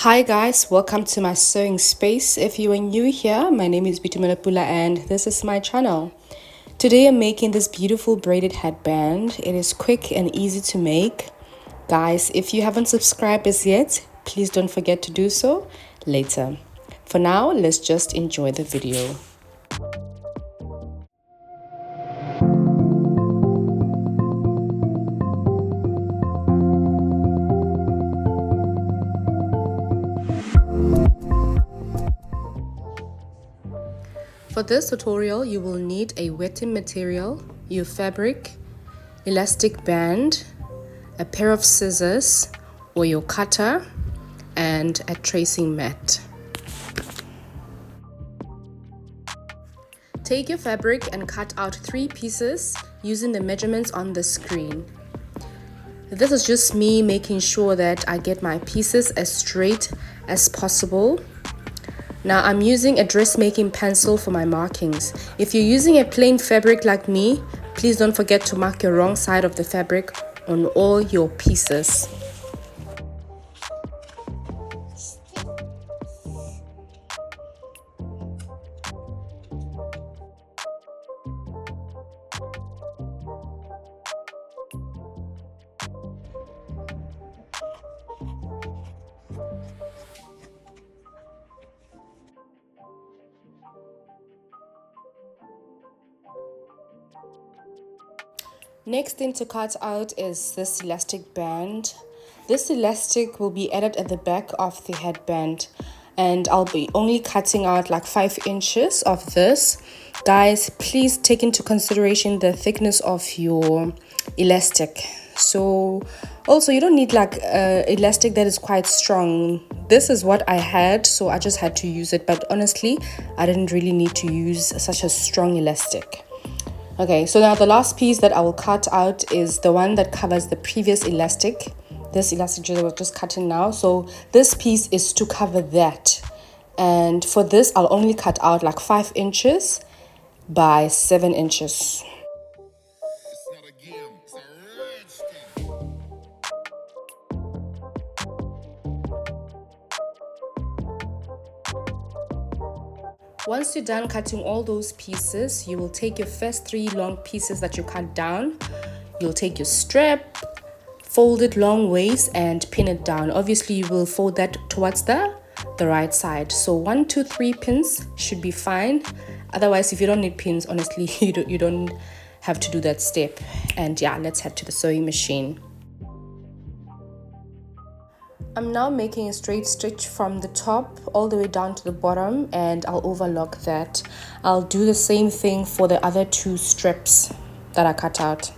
Hi guys, welcome to my sewing space. If you are new here, my name is Bitumanapula and this is my channel. Today I'm making this beautiful braided headband. It is quick and easy to make. Guys, if you haven't subscribed as yet, please don't forget to do so later. For now, let's just enjoy the video. For this tutorial, you will need a wetting material, your fabric, elastic band, a pair of scissors or your cutter, and a tracing mat. Take your fabric and cut out 3 pieces using the measurements on the screen. This is just me making sure that I get my pieces as straight as possible. Now I'm using a dressmaking pencil for my markings. If you're using a plain fabric like me, please don't forget to mark your wrong side of the fabric on all your pieces. Next thing to cut out is this elastic band. This elastic will be added at the back of the headband, and I'll be only cutting out like 5 inches of this. Guys, please take into consideration the thickness of your elastic. So also you don't need like elastic that is quite strong. This is what I had, so I just had to use it, but honestly I didn't really need to use such a strong elastic. Okay, so now the last piece that I will cut out is the one that covers the previous elastic. This elastic that we're just cutting now. So this piece is to cover that. And for this, I'll only cut out like 5 inches by 7 inches. Once you're done cutting all those pieces, you will take your first 3 long pieces that you cut down. You'll take your strap, fold it long ways and pin it down. Obviously, you will fold that towards the right side. So 1, 2, 3 pins should be fine. Otherwise, if you don't need pins, honestly, you don't have to do that step. And yeah, let's head to the sewing machine. I'm now making a straight stitch from the top all the way down to the bottom, and I'll overlock that. I'll do the same thing for the other 2 strips that I cut out.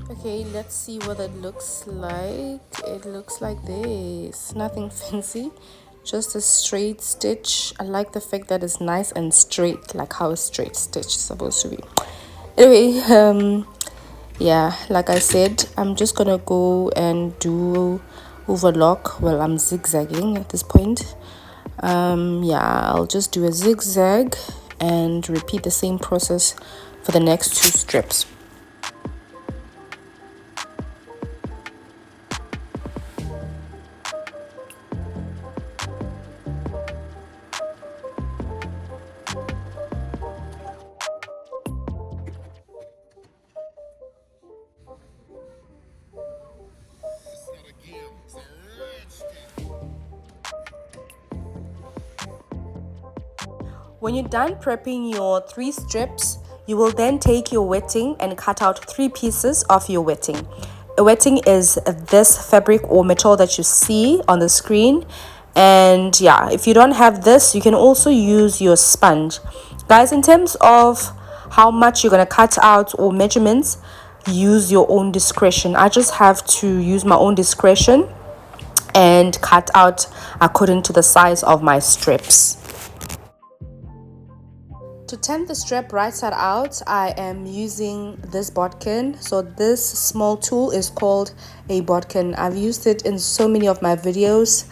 Okay, let's see what it looks like. It looks like this. Nothing fancy, just a straight stitch. I like the fact that it's nice and straight, like how a straight stitch is supposed to be. Anyway, yeah, like I said, I'm just gonna go and do overlock. Well, I'm zigzagging at this point. Yeah, I'll just do a zigzag and repeat the same process for the next 2 strips. When you're done prepping your 3 strips, you will then take your wetting and cut out 3 pieces of your wetting. A wetting is this fabric or material that you see on the screen. And yeah, if you don't have this, you can also use your sponge. Guys, in terms of how much you're going to cut out or measurements, use your own discretion. I just have to use my own discretion and cut out according to the size of my strips. To turn the strap right side out, I am using this bodkin. So this small tool is called a bodkin. I've used it in so many of my videos.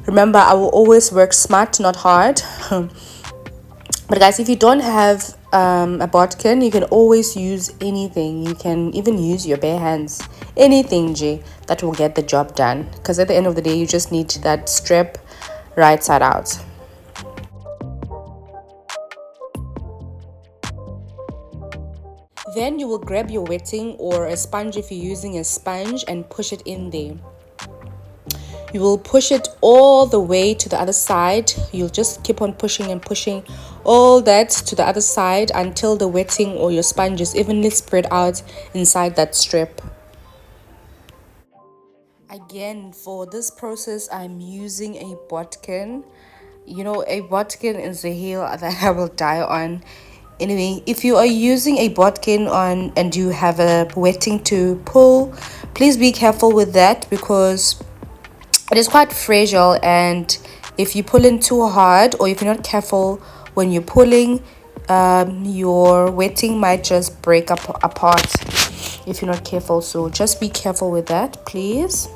Remember, I will always work smart, not hard. But guys, if you don't have a bodkin, you can always use anything. You can even use your bare hands. Anything, G, that will get the job done. Because at the end of the day, you just need that strap right side out. Then you will grab your wetting or a sponge if you're using a sponge and push it in there. You will push it all the way to the other side. You'll just keep on pushing and pushing all that to the other side until the wetting or your sponge is evenly spread out inside that strip. Again, for this process, I'm using a bodkin. You know, a bodkin is a heel that I will die on. Anyway, if you are using a bodkin on and you have a wetting to pull, please be careful with that because it is quite fragile, and if you pull in too hard or if you're not careful when you're pulling, your wetting might just break up apart if you're not careful. So just be careful with that, please.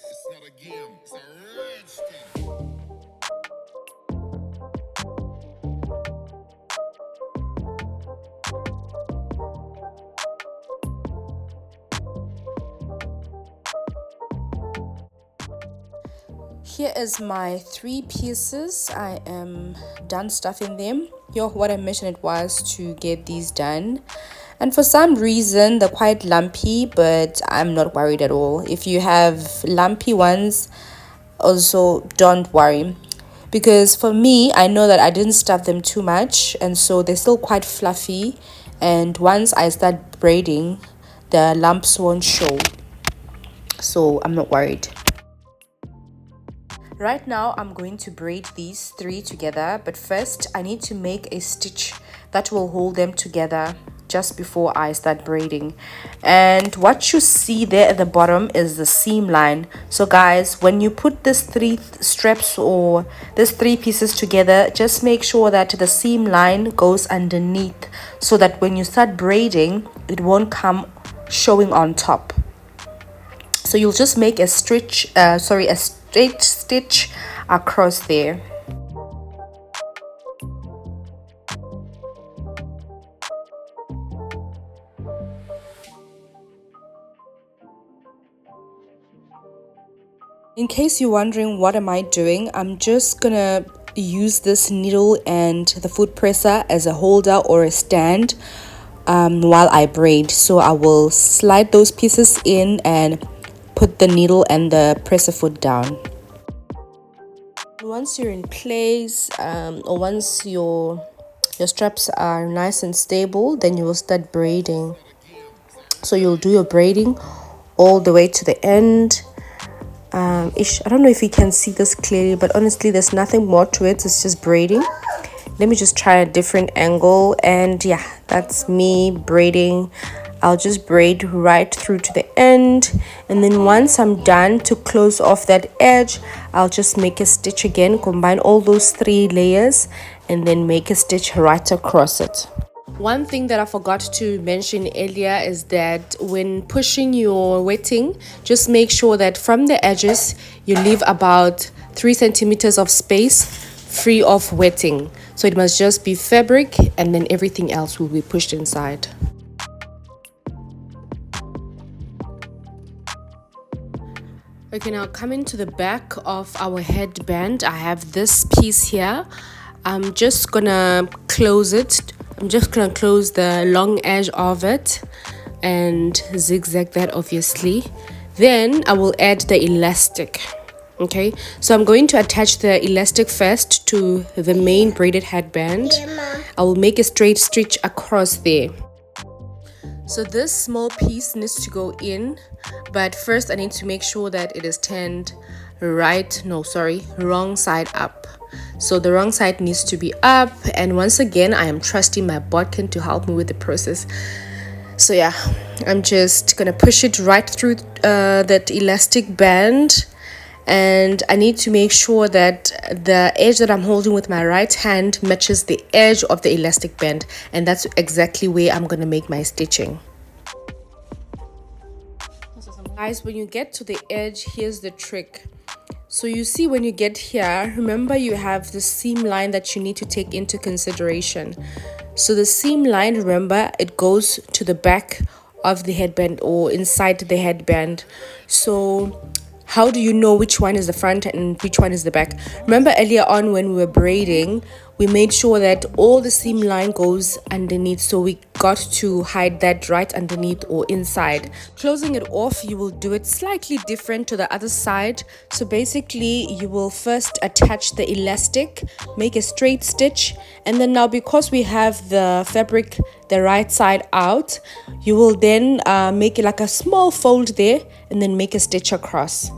It's not a game, it's a rich thing. Here is my 3 pieces. I am done stuffing them. What I mentioned it was to get these done. And for some reason, they're quite lumpy, but I'm not worried at all. If you have lumpy ones, also don't worry. Because for me, I know that I didn't stuff them too much, and so they're still quite fluffy. And once I start braiding, the lumps won't show. So I'm not worried. Right now, I'm going to braid these 3 together, but first I need to make a stitch that will hold them together just before I start braiding. And what you see there at the bottom is the seam line. So guys, when you put these 3 straps or these 3 pieces together, just make sure that the seam line goes underneath so that when you start braiding, it won't come showing on top. So you'll just make a straight stitch across there. In case you're wondering what am I doing, I'm just gonna use this needle and the foot presser as a holder or a stand while I braid. So I will slide those pieces in and put the needle and the presser foot down. Once you're in place, or once your straps are nice and stable, then you will start braiding. So you'll do your braiding all the way to the end. I don't know if you can see this clearly, but honestly there's nothing more to it. It's just braiding. Let me just try a different angle, and yeah, that's me braiding. I'll just braid right through to the end, and then once I'm done, to close off that edge, I'll just make a stitch again, combine all those 3 layers, and then make a stitch right across it. One thing that I forgot to mention earlier is that when pushing your wetting, just make sure that from the edges you leave about 3 centimeters of space free of wetting. So it must just be fabric, and then everything else will be pushed inside. Okay, now coming to the back of our headband, I have this piece here. I'm just gonna close it. I'm just gonna close the long edge of it and zigzag that, obviously. Then I will add the elastic. Okay, so I'm going to attach the elastic first to the main braided headband. I will make a straight stitch across there. So this small piece needs to go in, but first I need to make sure that it is turned wrong side up. So the wrong side needs to be up, and once again I am trusting my bodkin to help me with the process. So yeah, I'm just gonna push it right through that elastic band, and I need to make sure that the edge that I'm holding with my right hand matches the edge of the elastic band, and that's exactly where I'm gonna make my stitching. Guys, when you get to the edge, here's the trick. So you see, when you get here, remember you have the seam line that you need to take into consideration. So the seam line, remember, it goes to the back of the headband or inside the headband. So how do you know which one is the front and which one is the back? Remember earlier on when we were braiding, we made sure that all the seam line goes underneath, so we got to hide that right underneath or inside. Closing it off, you will do it slightly different to the other side. So basically you will first attach the elastic, make a straight stitch, and then now because we have the fabric the right side out, you will then make it like a small fold there and then make a stitch across.